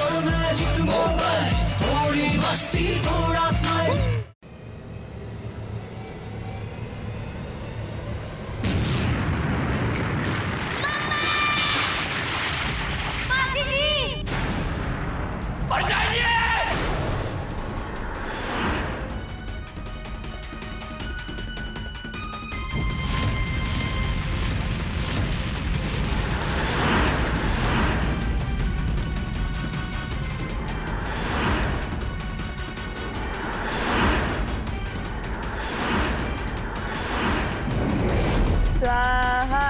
थोड़ा magic mobile, थोड़ी मस्ती थोड़ा स्माइल। मासी जी बढ़ जाइए। स्वाहा।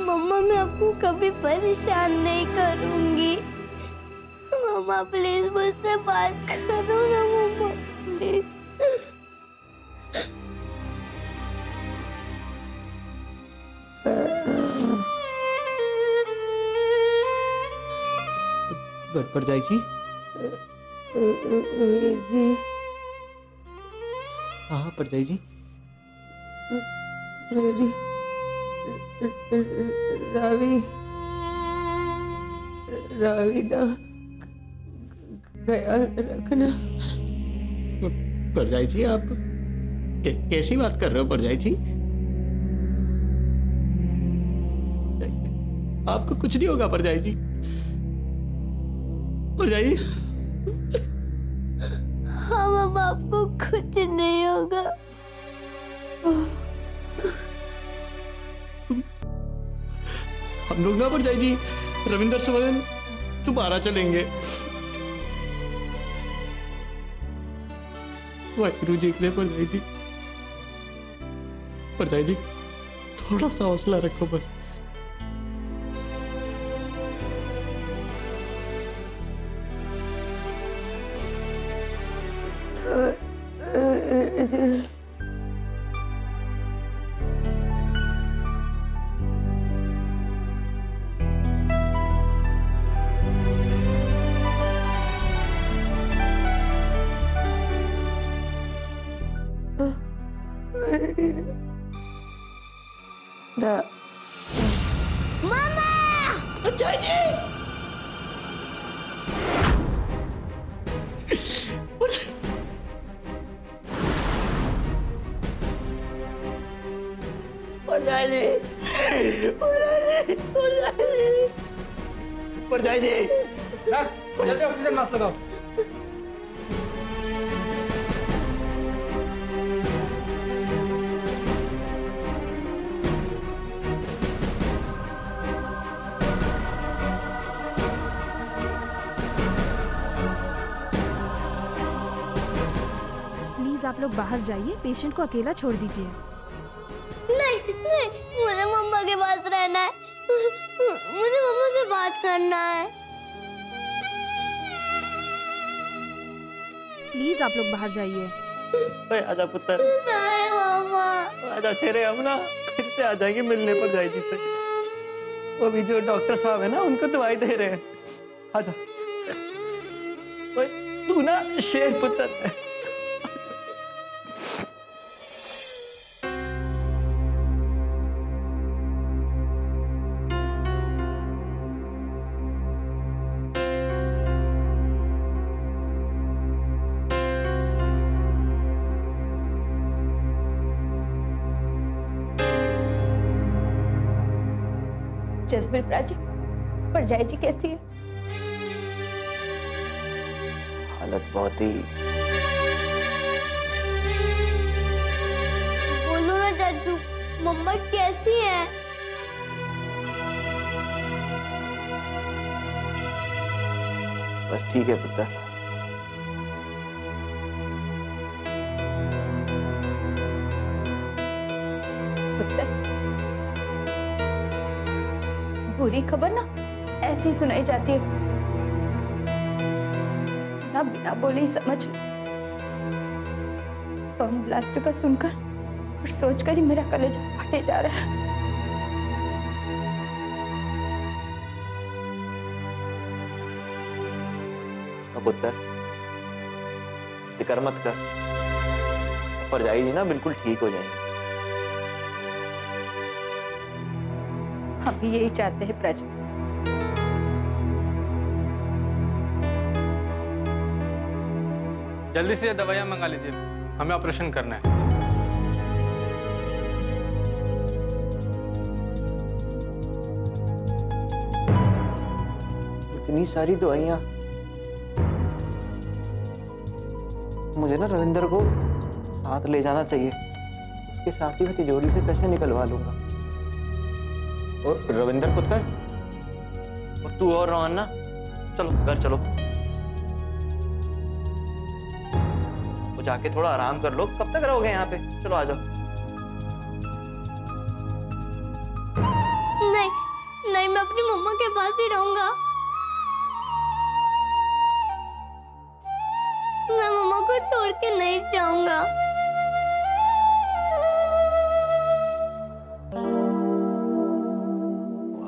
मम्मा मैं आपको कभी परेशान नहीं करूंगी। मम्मा प्लीज मुझसे बात करो ना मम्मा प्लीज। परजाई जी। वीर जी। हाँ परजाई जी। मेरी रावी दा ख्याल रखना। परजाई जी आप कैसी बात कर रहे हो परजाई जी? आपको कुछ नहीं होगा परजाई जी। परजाई हाँ मम्मा आपको कुछ नहीं होगा। हम लोग ना परजाई जी रविंदर सवन दोबारा चलेंगे। वाहिगुरु जी के परजाई जी। परजाई जी थोड़ा सा हौसला रखो बस। मामा परजाई जी। परजाई जी। परजाई जी। जल्दी ऑक्सीजन मास्क लगाओ। प्लीज आप लोग बाहर जाइए, पेशेंट को अकेला छोड़ दीजिए। नहीं नहीं मुझे मम्मा के पास रहना है। मुझे मम्मा से बात करना है। प्लीज आप लोग बाहर जाइए। आजा पुत्र। नहीं मम्मा। आजा शेरे, हम ना फिर से आ जाएंगे मिलने परजाई जी से। वो भी जो डॉक्टर साहब है ना उनको दवाई दे रहे हैं। आजा तू ना शेर पुत्र है। जसबीर प्राची, परजाई जी कैसी है? हालत बहुत ही। बोलो ना चाचू, मम्मा कैसी है? बस ठीक है पुत्र। पुत्र, बुरी खबर ना ऐसी ही सुनाई जाती है, ना बिना बोले ही समझ। बम ब्लास्ट का सुनकर और सोचकर ही मेरा कलेजा फटे जा रहा है। पुत्र फिक्र मत कर, परजाई जी ना बिल्कुल ठीक हो जाएंगे। हम भी यही चाहते हैं प्रजा। जल्दी से दवाइयाँ मंगा लीजिए, हमें ऑपरेशन करना है। इतनी सारी दवाइयाँ, मुझे ना रविंदर को साथ ले जाना चाहिए, उसके साथ ही मैं तिजोरी से पैसे निकलवा लूंगा। और रविंदर पुत्र, और तू और रोहन ना चलो घर चलो, वो जाके थोड़ा आराम कर लो। कब तक रहोगे यहाँ पे? चलो आ जाओ। नहीं नहीं, मैं अपनी मम्मा के पास ही रहूंगा। मैं मम्मा को छोड़ के नहीं जाऊंगा।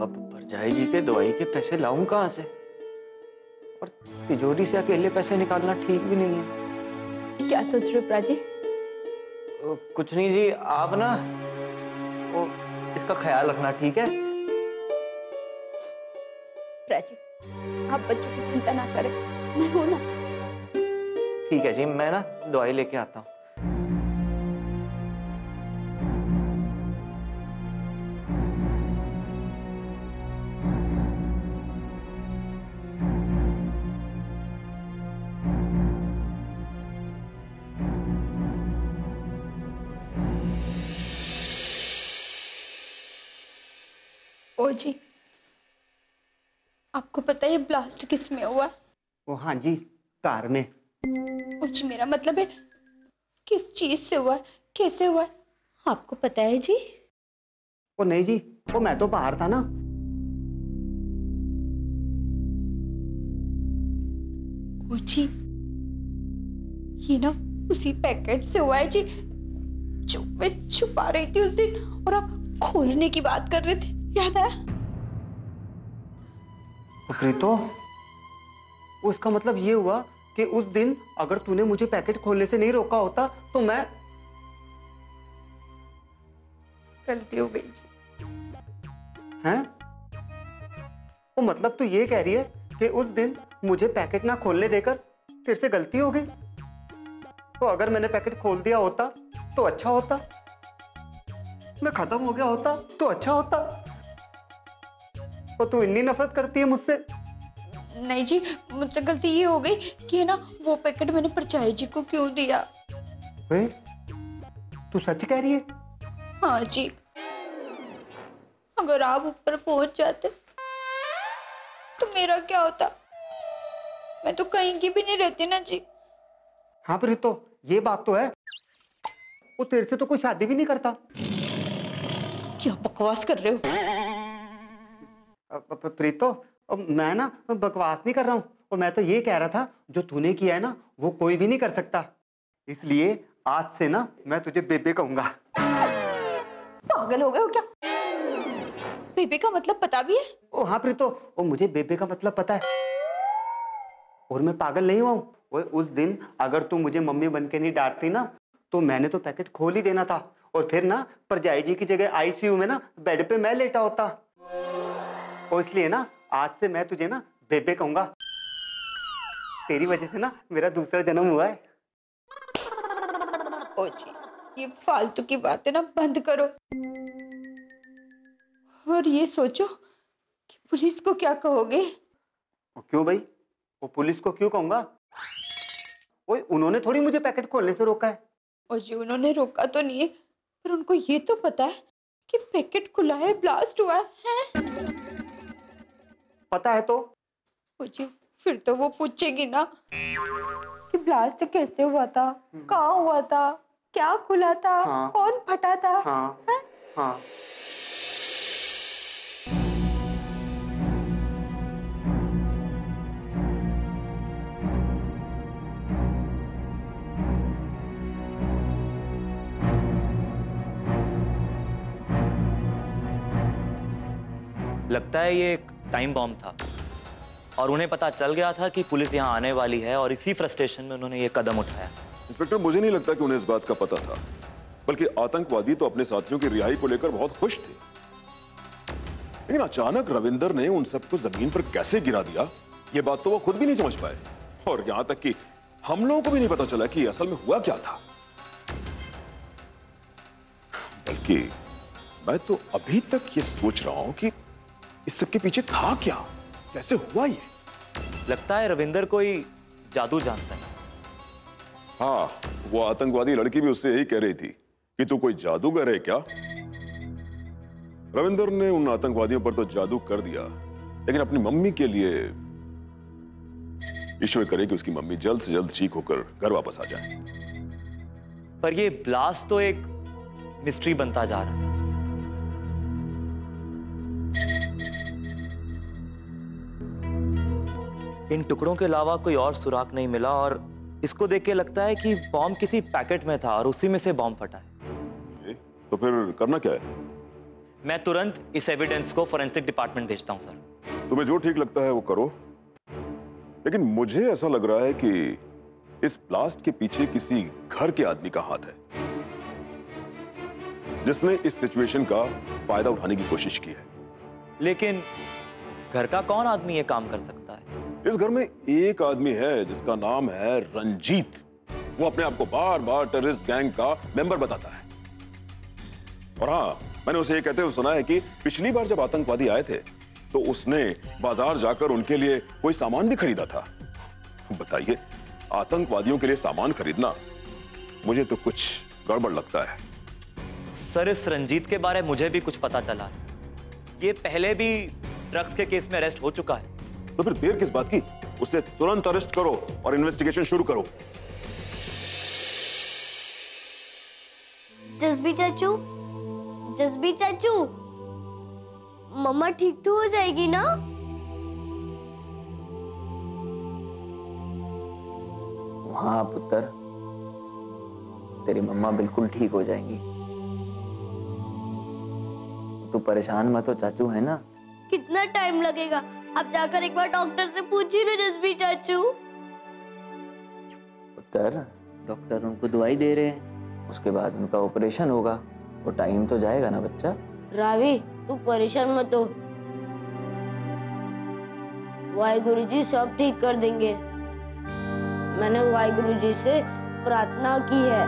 अब परजाई जी के दवाई के पैसे लाऊं कहाँ से? और तिजोरी से अकेले पैसे निकालना ठीक भी नहीं है। क्या सोच रहे हो प्राची? कुछ नहीं जी, आप ना वो इसका ख्याल रखना, ठीक है? प्राची, आप बच्चों की चिंता ना करें, मैं हूं ना। ठीक है जी, मैं ना दवाई लेके आता हूँ। ओ जी, आपको पता है ये ब्लास्ट किस में हुआ? ओ हाँ जी, कार में। ओ जी, मेरा मतलब है किस चीज से हुआ है, कैसे हुआ है, आपको पता है जी? ओ नहीं जी, वो मैं तो बाहर था ना। ओ जी, ये ना उसी पैकेट से हुआ है जी, जो मैं छुपा रही थी उस दिन और आप खोलने की बात कर रहे थे, याद आया? प्रीतो, उसका मतलब ये हुआ कि उस दिन अगर तूने मुझे पैकेट खोलने से नहीं रोका होता तो मैं। गलती हो गई जी। हैं? वो मतलब तू ये कह रही है कि उस दिन मुझे पैकेट ना खोलने देकर फिर से गलती हो गई? तो अगर मैंने पैकेट खोल दिया होता तो अच्छा होता, मैं खत्म हो गया होता तो अच्छा होता। तो तू इतनी नफरत करती है मुझसे? नहीं जी, मुझसे गलती ये हो गई कि है ना, वो पैकेट मैंने परछाई जी को क्यों दिया। वे, तू सच कह रही है? हाँ जी, अगर आप ऊपर पहुंच जाते तो मेरा क्या होता? मैं तो कहीं की भी नहीं रहती ना जी। हाँ प्रीतो, ये बात तो है, वो तेरे से तो कोई शादी भी नहीं करता। क्या बकवास कर रहे हो? प्रीतो, मैं ना बकवास नहीं कर रहा हूँ, और मैं तो ये कह रहा था जो तूने किया है ना वो कोई भी नहीं कर सकता, इसलिए आज से ना मैं तुझे बेबे कहूंगा। पागल हो गए हो क्या? बेबे का मतलब पता भी है? ओ हाँ प्रीतो, ओ मुझे बेबे का मतलब पता है, और मैं पागल नहीं हुआ हूँ। ओए उस दिन अगर तू मुझे मम्मी बन के नहीं डांटती ना तो मैंने तो पैकेट खोल ही देना था, और फिर ना परजाई जी की जगह आईसीयू में ना बेड पे मैं लेटा होता। और इसलिए ना आज से मैं तुझे ना बेबे कहूंगा, तेरी वजह से ना मेरा दूसरा जन्म हुआ है। ओ जी, ये फालतू की बातें ना बंद करो, और ये सोचो कि पुलिस को क्या कहोगे। क्यों भाई, वो पुलिस को क्यों कहूंगा? ओए उन्होंने थोड़ी मुझे पैकेट खोलने से रोका है। और जी, उन्होंने रोका तो नहीं है, पर उनको ये तो पता है कि पैकेट खुला है, ब्लास्ट हुआ है? पता है तो? मुझे फिर तो वो पूछेगी ना कि ब्लास्ट कैसे हुआ था, कहाँ हुआ था, क्या खुला था, हाँ। कौन फटा था? हाँ हैं? हाँ। लगता है ये एक टाइम बॉम्ब था और उन्हें पता चल गया था कि पुलिस यहाँ आने वाली है और इसी फ्रस्ट्रेशन में उन्होंने ये कदम उठाया। इंस्पेक्टर, मुझे नहीं लगता कि उन्हें इस बात का पता था, बल्कि आतंकवादी तो अपने साथियों की रिहाई को लेकर बहुत खुश थे। लेकिन अचानक रविंदर ने उन सबको जमीन पर कैसे गिरा दिया, ये बात तो वो खुद भी नहीं समझ पाए। और यहां तक कि हम लोगों को भी नहीं पता चला कि असल में हुआ क्या था। बल्कि मैं तो अभी तक ये सोच रहा हूं कि इस सबके पीछे था क्या, कैसे हुआ ये। लगता है रविंदर कोई जादू जानता है। हाँ, वो आतंकवादी लड़की भी उससे यही कह रही थी कि तू कोई जादूगर है क्या। रविंदर ने उन आतंकवादियों पर तो जादू कर दिया, लेकिन अपनी मम्मी के लिए ईश्वर करे कि उसकी मम्मी जल्द से जल्द ठीक होकर घर वापस आ जाए। पर ये ब्लास्ट तो एक मिस्ट्री बनता जा रहा है। इन टुकड़ों के अलावा कोई और सुराग नहीं मिला और इसको देख के लगता है कि बॉम्ब किसी पैकेट में था और उसी में से बॉम्ब फटा है। तो फिर करना क्या है? मैं तुरंत इस एविडेंस को फोरेंसिक डिपार्टमेंट भेजता हूं सर। तुम्हें जो ठीक लगता है वो करो, लेकिन मुझे ऐसा लग रहा है कि इस ब्लास्ट के पीछे किसी घर के आदमी का हाथ है, जिसने इस सिचुएशन का फायदा उठाने की कोशिश की है। लेकिन घर का कौन आदमी ये काम कर सकता है? इस घर में एक आदमी है जिसका नाम है रंजीत। वो अपने आप को बार बार टेररिस्ट गैंग का मेंबर बताता है। और हाँ, मैंने उसे ये कहते हुए सुना है कि पिछली बार जब आतंकवादी आए थे तो उसने बाजार जाकर उनके लिए कोई सामान भी खरीदा था। बताइए, आतंकवादियों के लिए सामान खरीदना, मुझे तो कुछ गड़बड़ लगता है। सर, इस रंजीत के बारे में मुझे भी कुछ पता चला है। ये पहले भी ड्रग्स के केस में अरेस्ट हो चुका है। तो फिर देर किस बात की? उसे तुरंत अरेस्ट करो और इन्वेस्टिगेशन शुरू करो। जसबी चाचू, जसबी चाचू, मम्मा ठीक तो हो जाएगी ना? हाँ पुत्र, तेरी मम्मा बिल्कुल ठीक हो जाएंगी। तू परेशान मत हो, चाचू है ना। कितना टाइम लगेगा? आप जाकर एक बार डॉक्टर से पूछिए ना जसबी चाचू। पुत्र, डॉक्टर उनको दवाई दे रहे हैं, उसके बाद उनका ऑपरेशन होगा। वो टाइम तो जाएगा ना बच्चा। रावी, तू परेशान मत हो, वाहिगुरुजी सब ठीक कर देंगे। मैंने वाहिगुरुजी से प्रार्थना की है।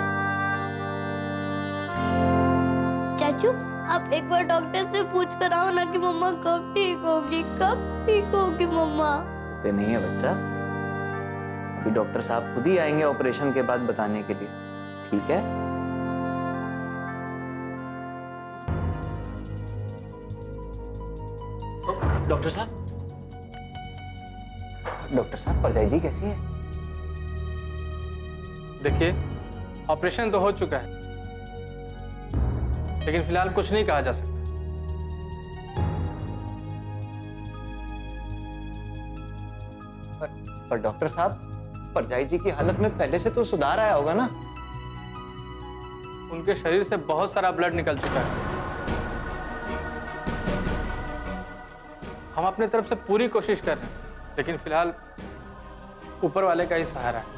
चाचू, आप एक बार डॉक्टर से पूछ कर आओ ना कि मम्मा कब ठीक होगी, कब ठीक होगी मम्मा। ते नहीं है बच्चा, अभी डॉक्टर साहब खुद ही आएंगे ऑपरेशन के बाद बताने के लिए, ठीक है? डॉक्टर साहब, डॉक्टर साहब, परजाई जी कैसी है? देखिए, ऑपरेशन तो हो चुका है, लेकिन फिलहाल कुछ नहीं कहा जा सकता। पर डॉक्टर साहब, परजाई जी की हालत में पहले से तो सुधार आया होगा ना? उनके शरीर से बहुत सारा ब्लड निकल चुका है। हम अपने तरफ से पूरी कोशिश कर रहे हैं, लेकिन फिलहाल ऊपर वाले का ही सहारा है।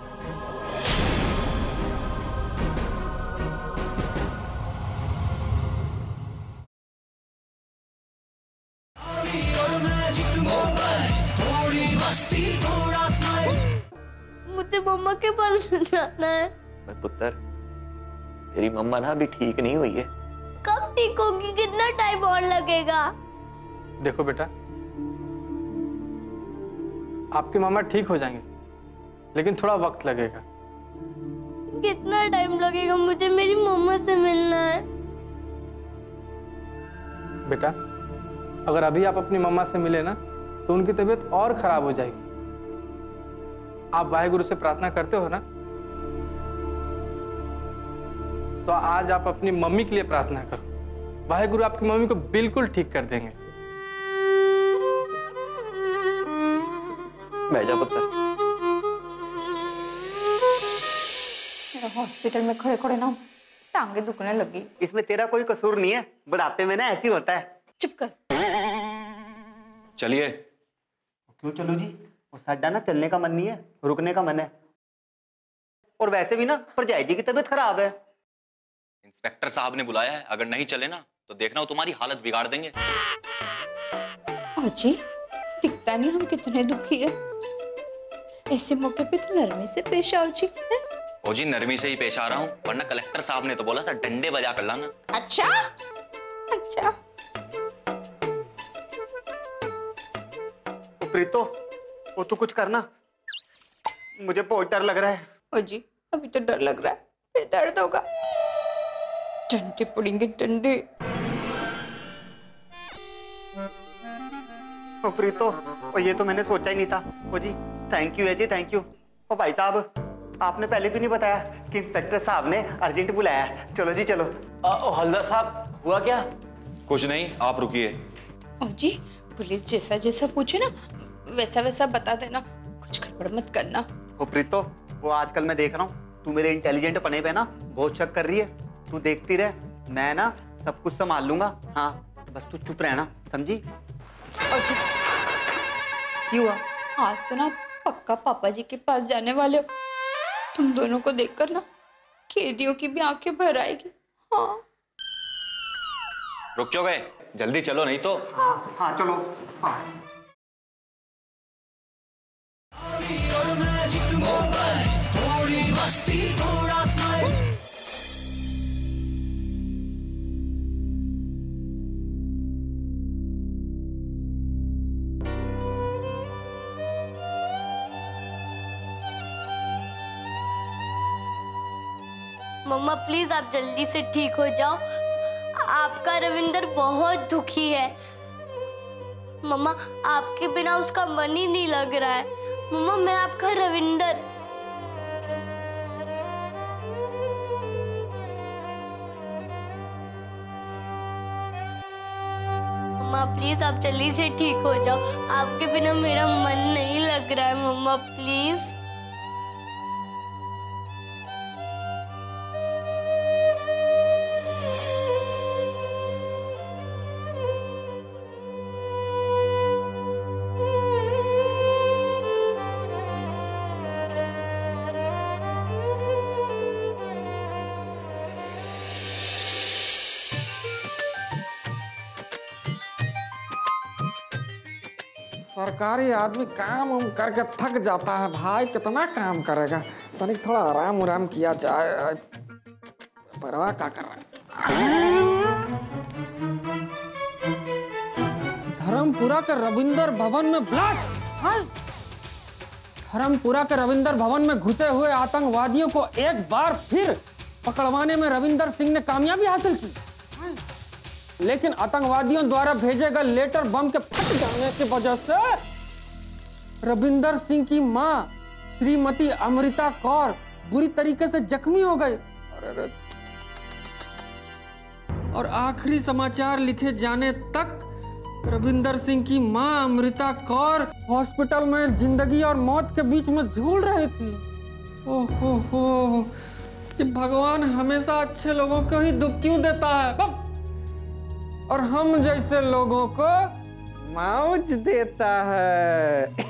मुझे मम्मा के पास जाना है। पुत्र, तेरी मम्मा ना अभी ठीक नहीं हुई है। कब ठीक होगी? कितना टाइम और लगेगा? देखो बेटा, आपकी मामा ठीक हो जाएंगे, लेकिन थोड़ा वक्त लगेगा। कितना टाइम लगेगा? मुझे मेरी मम्मा से मिलना है। बेटा, अगर अभी आप अपनी मम्मा से मिले ना तो उनकी तबीयत और खराब हो जाएगी। आप वाहेगुरु से प्रार्थना करते हो ना, तो आज आप अपनी मम्मी के लिए प्रार्थना करो। वाहेगुरु आपकी मम्मी को बिल्कुल ठीक कर देंगे। बैठ जा पुत्र। हॉस्पिटल में खड़े खड़े ना टांगे दुखने लगी। इसमें तेरा कोई कसूर नहीं है, बुढ़ापे में ना ऐसी होता है। चुप कर। चलिए। क्यों चलो जी? वो साडा ना चलने का मन नहीं है, रुकने का मन है। और वैसे भी ना परजाई जी की तबीयत खराब है। इंस्पेक्टर साहब ने बुलाया है, अगर नहीं चले ना तो देखना वो तुम्हारी हालत बिगाड़ देंगे। जी दिखता नहीं हम कितने दुखी है। ऐसे मौके पे तो नरमी से पेश आओ जी। ओ जी नरमी से ही पेश आ रहा हूँ, वरना कलेक्टर साहब ने तो बोला था डंडे बजा कर लाना। अच्छा अच्छा। प्रीतो, वो तू कुछ करना, मुझे बहुत डर लग रहा है। ओ जी अभी तो डर लग रहा है, फिर दर्द होगा। डंडे पड़ेंगे डंडे। ओ प्रीतो, ओ ये तो मैंने सोचा ही नहीं था। ओ जी थैंक यू है जी, थैंक यू। ओ भाई साहब, आपने पहले क्यों नहीं बताया कि इंस्पेक्टर साहब ने अर्जेंट बुलाया है? चलो जी चलो। हवलदार साहब, हुआ क्या? कुछ नहीं, आप रुकिए। ओ जी पुलिस जैसा जैसा पूछे ना वैसा वैसा बता देना, कुछ गड़बड़ मत करना। ओ प्रीतो, वो आजकल मैं देख रहा हूँ तू मेरे इंटेलिजेंट पने पे ना बहुत शक कर रही है। तू देखती रह, मैं ना सब कुछ संभाल लूंगा। हाँ बस तू चुप रहना, समझी? क्यों हुआ? आज तो ना पक्का पापा जी के पास जाने वाले हो। तुम दोनों को देखकर ना कैदियों की भी आंखें भर आएगी। हाँ रुक क्यों गए? जल्दी चलो नहीं तो। हाँ चलो। हाँ। और मैजिक मोबाइल, थोड़ी मस्ती थोड़ा स्माइल। मम्मा प्लीज आप जल्दी से ठीक हो जाओ। आपका रविंदर बहुत दुखी है। मम्मा आपके बिना उसका मन ही नहीं लग रहा है। मम्मा मैं आपका रविंदर। मम्मा प्लीज आप जल्दी से ठीक हो जाओ। आपके बिना मेरा मन नहीं लग रहा है मम्मा प्लीज। सरकारी आदमी काम उम करके थक जाता है भाई, कितना काम करेगा। तनिक थोड़ा आराम उराम किया जाए। परवाह क्या कर रहा है? धर्मपुरा के रविंदर भवन में ब्लास्ट। धर्मपुरा के रविंदर भवन में घुसे हुए आतंकवादियों को एक बार फिर पकड़वाने में रविंदर सिंह ने कामयाबी हासिल की। लेकिन आतंकवादियों द्वारा भेजे गए लेटर बम के फट जाने की वजह से रविंदर सिंह की मां श्रीमती अमृता कौर बुरी तरीके से जख्मी हो गई। और आखिरी समाचार लिखे जाने तक रविंदर सिंह की मां अमृता कौर हॉस्पिटल में जिंदगी और मौत के बीच में झूल रही थी। ओहो, कि भगवान हमेशा अच्छे लोगों को ही दुख क्यों देता है और हम जैसे लोगों को मौज देता है।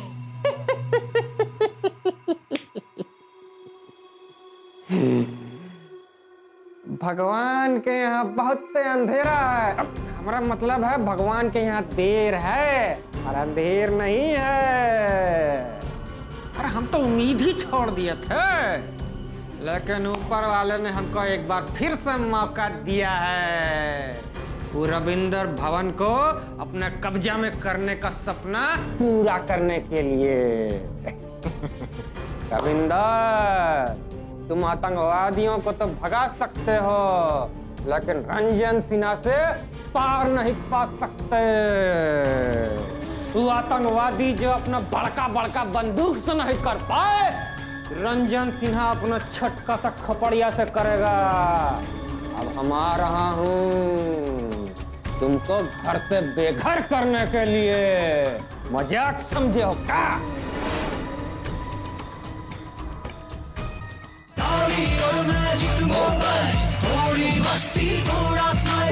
भगवान के यहाँ बहुत अंधेरा है। हमारा मतलब है भगवान के यहाँ देर है और अंधेर नहीं है। अरे हम तो उम्मीद ही छोड़ दिए थे, लेकिन ऊपर वाले ने हमको एक बार फिर से मौका दिया है वो रविंदर भवन को अपने कब्जा में करने का सपना पूरा करने के लिए। रविंदर, तुम आतंकवादियों को तो भगा सकते हो, लेकिन रंजन सिन्हा से पार नहीं पा सकते। तू आतंकवादी जो अपना बड़का बड़का बंदूक से नहीं कर पाए, रंजन सिन्हा अपना छटका सा खपड़िया से करेगा। अब हम आ रहा हूं तुमको घर से बेघर करने के लिए। मजाक समझे हो क्या? और मैजिक मोबाइल, थोड़ी मस्ती थोड़ा स्माइल।